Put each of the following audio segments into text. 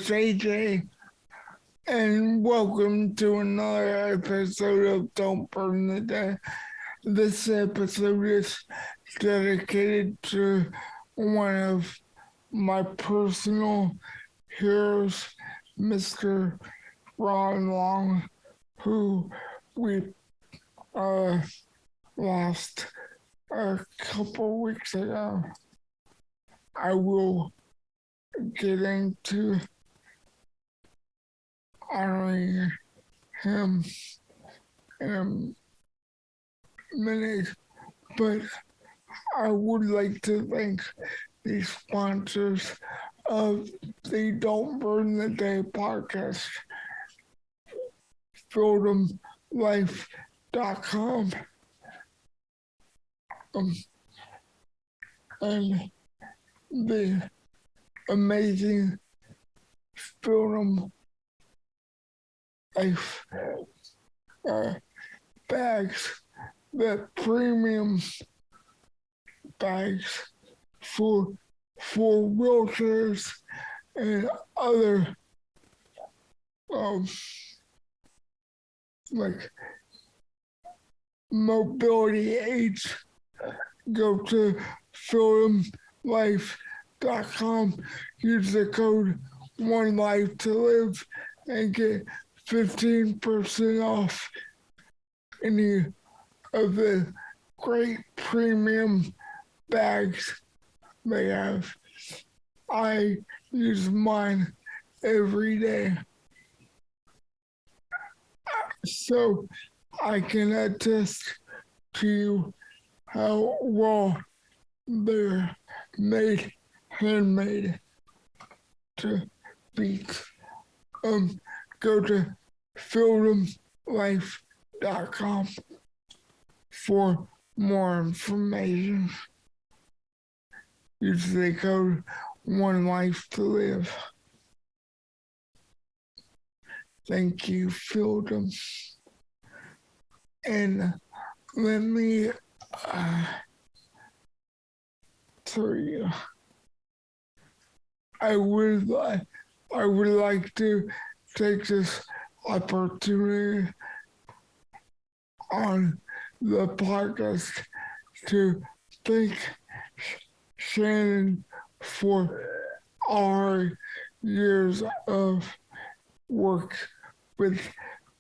it's AJ, and welcome to another episode of Don't Burn the Day. This episode is dedicated to one of my personal heroes, Mr. Ron Long, who we lost a couple weeks ago. I will get into honoring him in a minute, but I would like to thank the sponsors of the Don't Burn the Day podcast, Field'emLife.com, and the amazing Field 'em Life bags, the premium bags for wheelchairs and other like mobility aids. Go to Field'emLife.com, use the code OneLifeToLive and get 15% off any of the great premium bags they have. I use mine every day, so I can attest to you how well they're made, handmade to beat. Go to Field'emLife.com for more information. Use the code OneLifeToLive. Thank you, Field 'em. And let me tell you, I would like to take this opportunity on the podcast to thank Shannon for our years of work with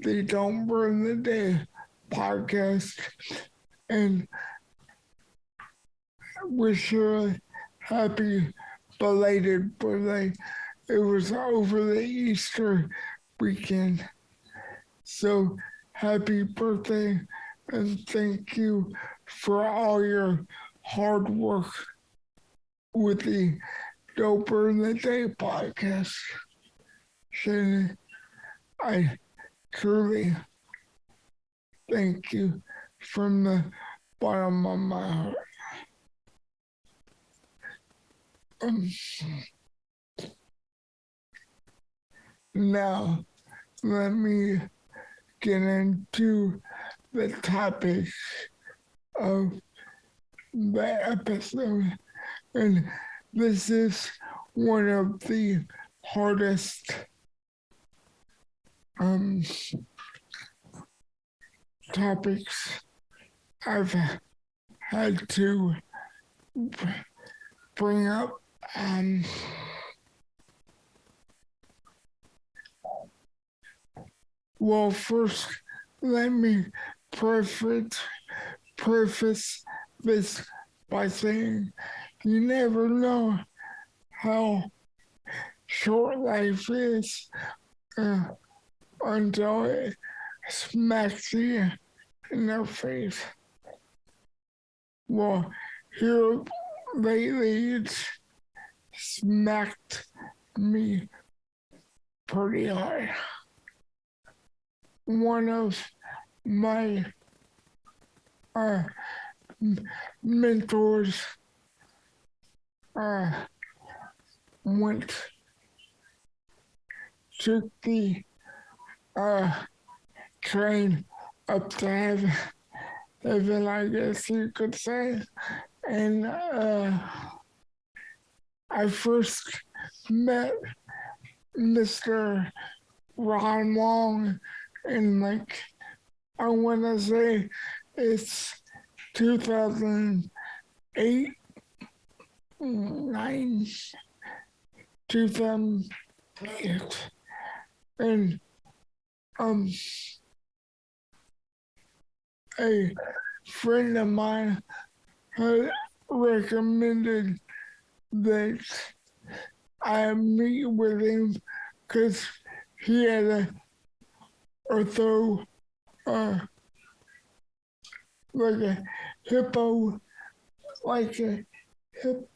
the Don't Burn the Day podcast, and wish her a happy belated birthday. It was over the Easter weekend. So happy birthday, and thank you for all your hard work with the Don't Burn the Day podcast. Shannon, I truly thank you from the bottom of my heart. Now, let me get into the topic of the episode. And this is one of the hardest topics I've had to bring up. Well, first, let me preface this by saying you never know how short life is until it smacks you in the face. Well, here lately it's smacked me pretty hard. One of my mentors took the train up to heaven, I guess you could say. And I first met Mr. Ron Long, and like I want to say it's 2008, 9, 2008, and um, a friend of mine had recommended that I meet with him because he had a ortho, like a hippo, like a hip,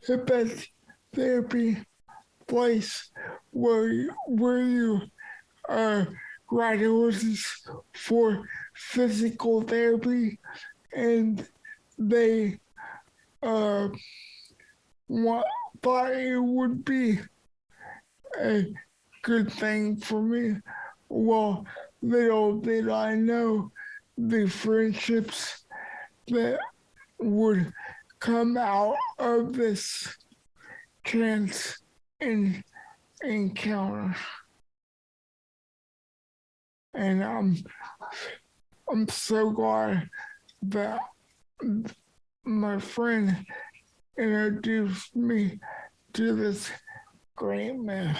hippotherapy place where you ride horses for physical therapy, and they uh, thought it would be a good thing for me. Well, little did I know the friendships that would come out of this chance encounter. And I'm so glad that my friend introduced me to this great man.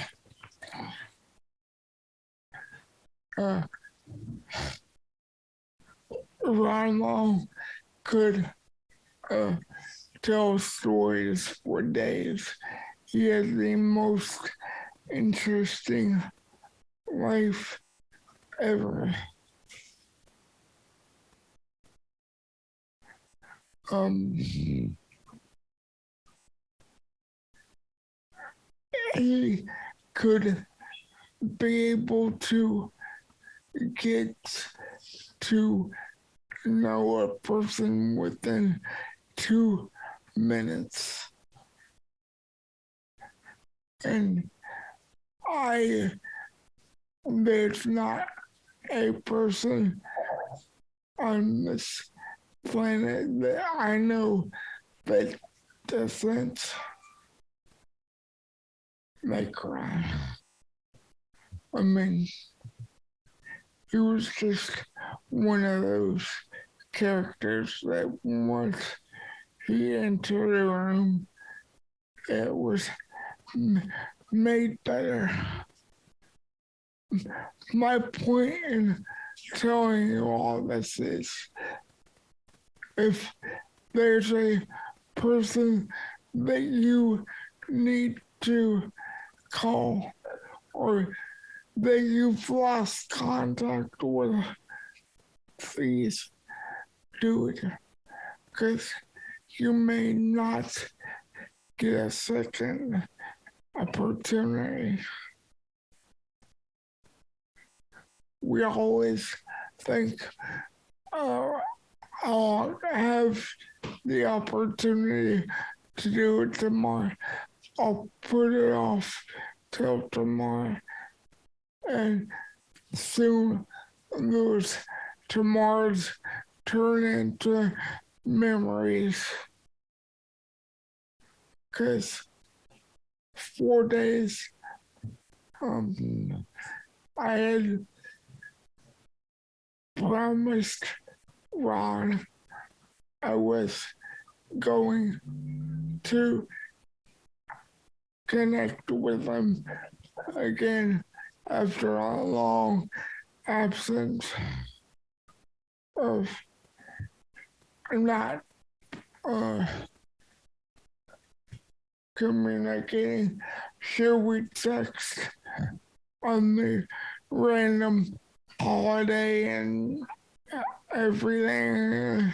Ron Long could tell stories for days. He has the most interesting life ever. He could be able to get to know a person within 2 minutes. And there's not a person on this planet that I know that doesn't make cry. I mean, he was just one of those characters that once he entered a room, it was made better. My point in telling you all this is, if there's a person that you need to call or that you've lost contact with, please do it, because you may not get a second opportunity. We always think, I'll have the opportunity to do it tomorrow. I'll put it off till tomorrow. And soon those tomorrows turn into memories. Because 4 days, I had promised Ron I was going to connect with him again after a long absence of not communicating. Sure, we text on the random holiday and everything,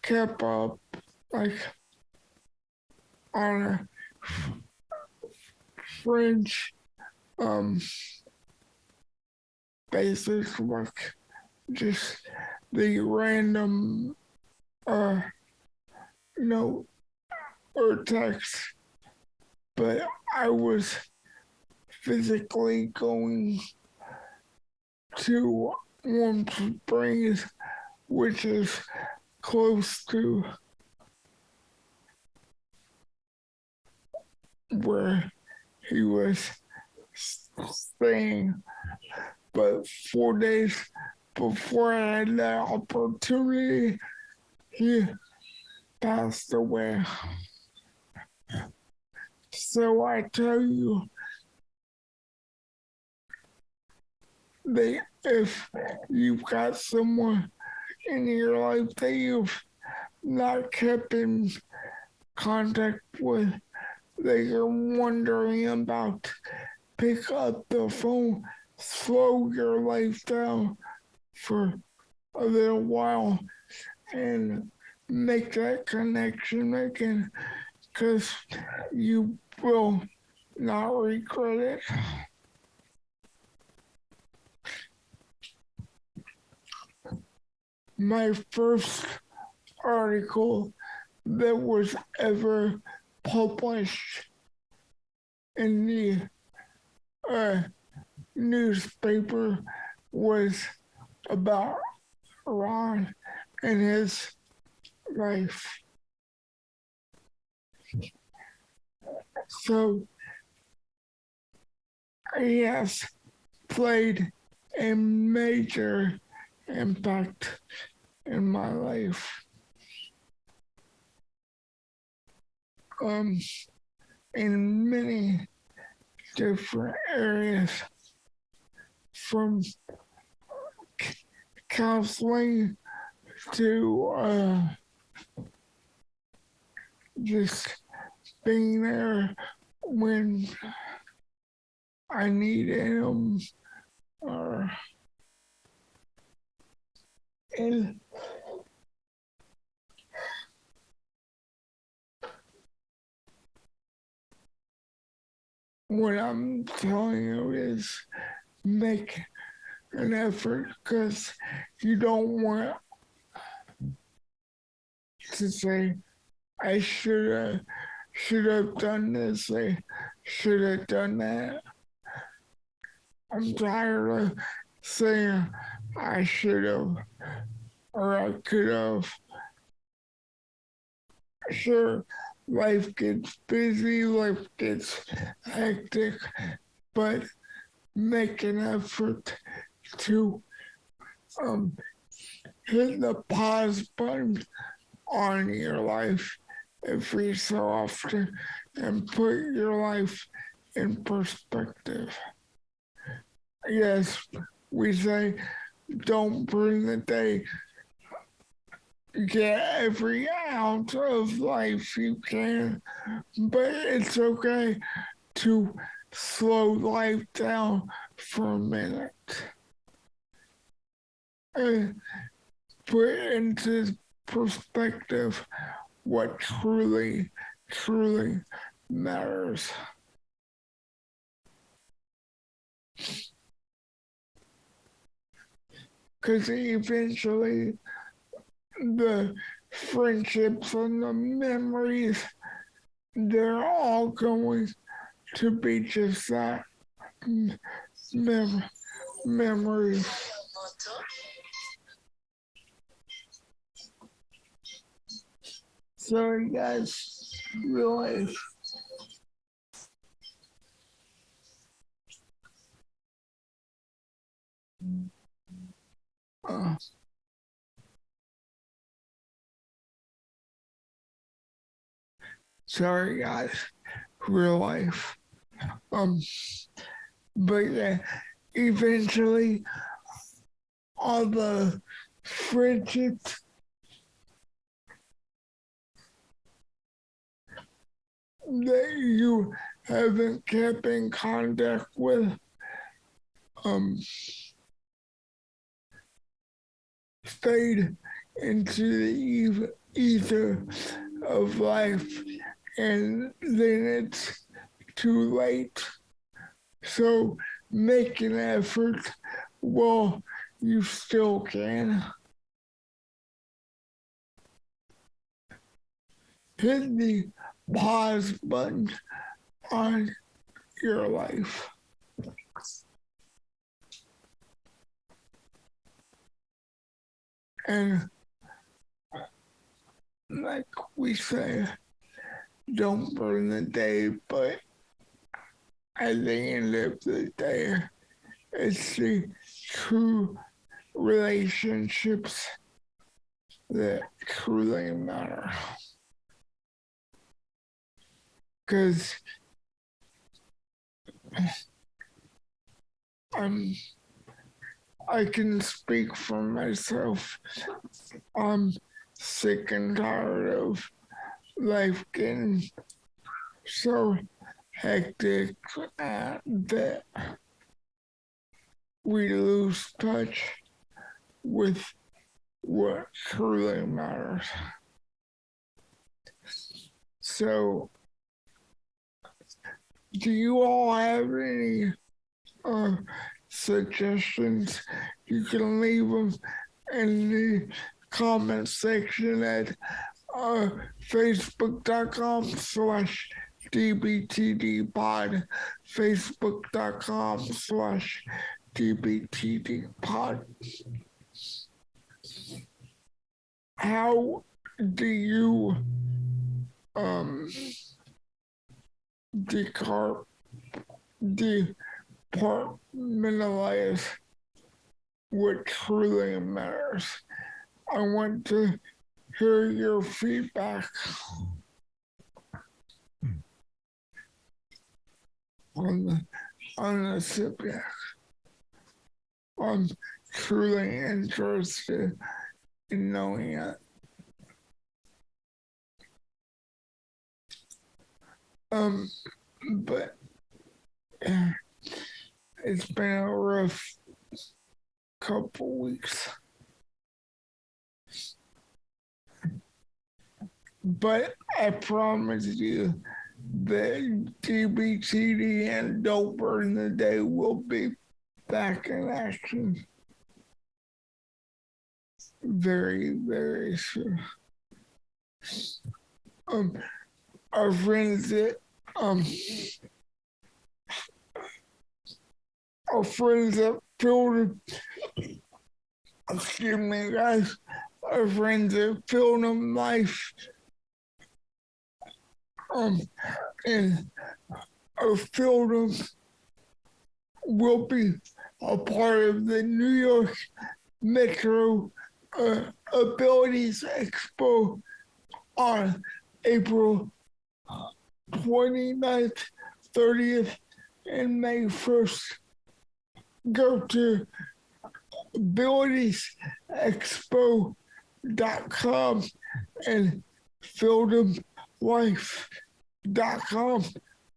kept up like on a fringe basis, like just the random note or text, but I was physically going to Warm Springs, which is close to where he was staying. But 4 days before I had that opportunity, he passed away. So I tell you that if you've got someone in your life that you've not kept in contact with, that you're wondering about, pick up the phone, slow your life down for a little while, and make that connection again, because you will not regret it. My first article that was ever published in the newspaper was about Ron and his life. So he has played a major impact in my life. In many different areas, from counseling to just being there when I needed him, and what I'm telling you is make an effort, because you don't want to say, I should have done this, I should have done that. I'm tired of saying I should have or I could have. Sure, life gets busy, life gets hectic, but make an effort to hit the pause button on your life every so often and put your life in perspective. Yes, we say don't burn the day. Get every ounce of life you can, but it's okay to slow life down for a minute and put into perspective what truly, truly matters. Because eventually the friendships and the memories, they're all going to be just that, memories. Sorry guys, real life. Sorry guys, real life. But yeah, eventually all the friendships that you haven't kept in contact with fade into the ether of life, and then it's too late. So make an effort while you still can. Hit the pause button on your life. And like we say, don't burn the day, but at the end of the day, it's the true relationships that truly matter. Because I can speak for myself. I'm sick and tired of life getting so hectic that we lose touch with what truly matters. So, do you all have any suggestions? You can leave them in the comment section at facebook.com/dbtdpod, facebook.com/dbtdpod. How do you departmentalize what truly matters? I want to hear your feedback on the subject. I'm truly interested in knowing it. But it's been a rough couple weeks. But I promise you that DBTD and Don't Burn the Day will be back in action very, very soon. Our friends at Field, excuse me guys, our friends at Field of Life, and our Field of will be a part of the New York Metro Abilities Expo on April 29th, 30th, and May 1st. Go to abilitiesexpo.com and fieldoflife.com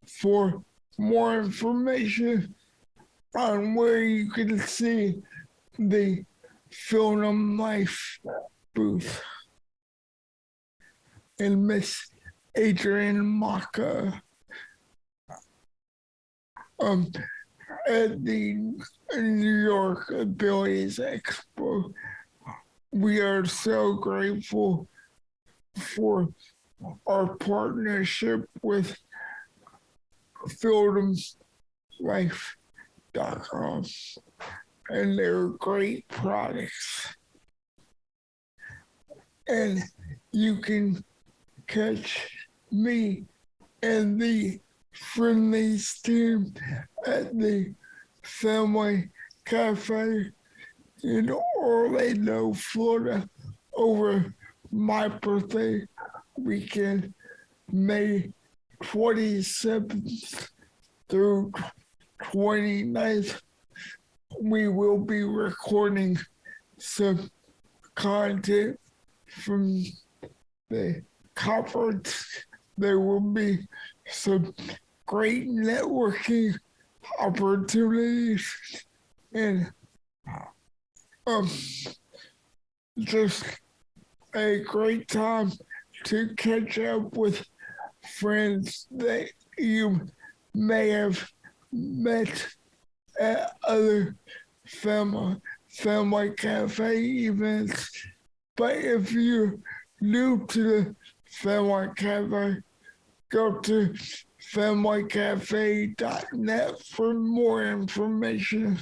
for more information on where you can see the Field of Life booth. And Miss Adrienne Maka at the New York Abilities Expo. We are so grateful for our partnership with fieldoflife.com and their great products. And you can catch me and the Friendlies team at the Family Cafe in Orlando, Florida over my birthday weekend, May 27th through 29th. We will be recording some content from the conference. There will be some great networking opportunities and just a great time to catch up with friends that you may have met at other family cafe events. But if you're new to the Family Cafe, go to familycafe.net for more information.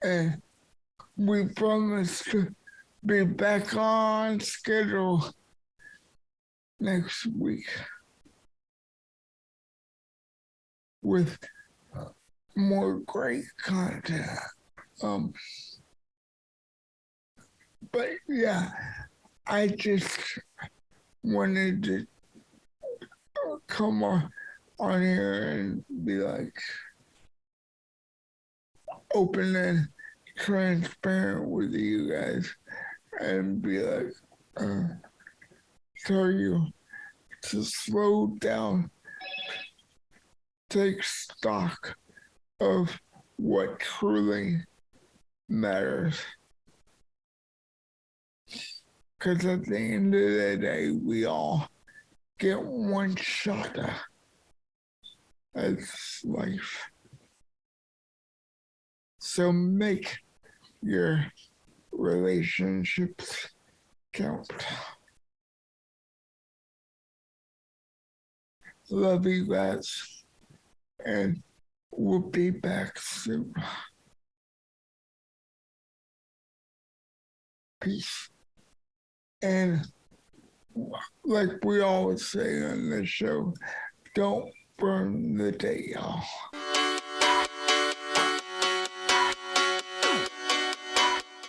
And we promise to be back on schedule next week with more great content. Um, but yeah, I just wanted to come on here and be like open and transparent with you guys and be like, tell you to slow down, take stock of what truly matters. Because at the end of the day, we all get one shot at life. So make your relationships count. Love you guys, and we'll be back soon. Peace. And like we always say on the show, don't burn the day, y'all.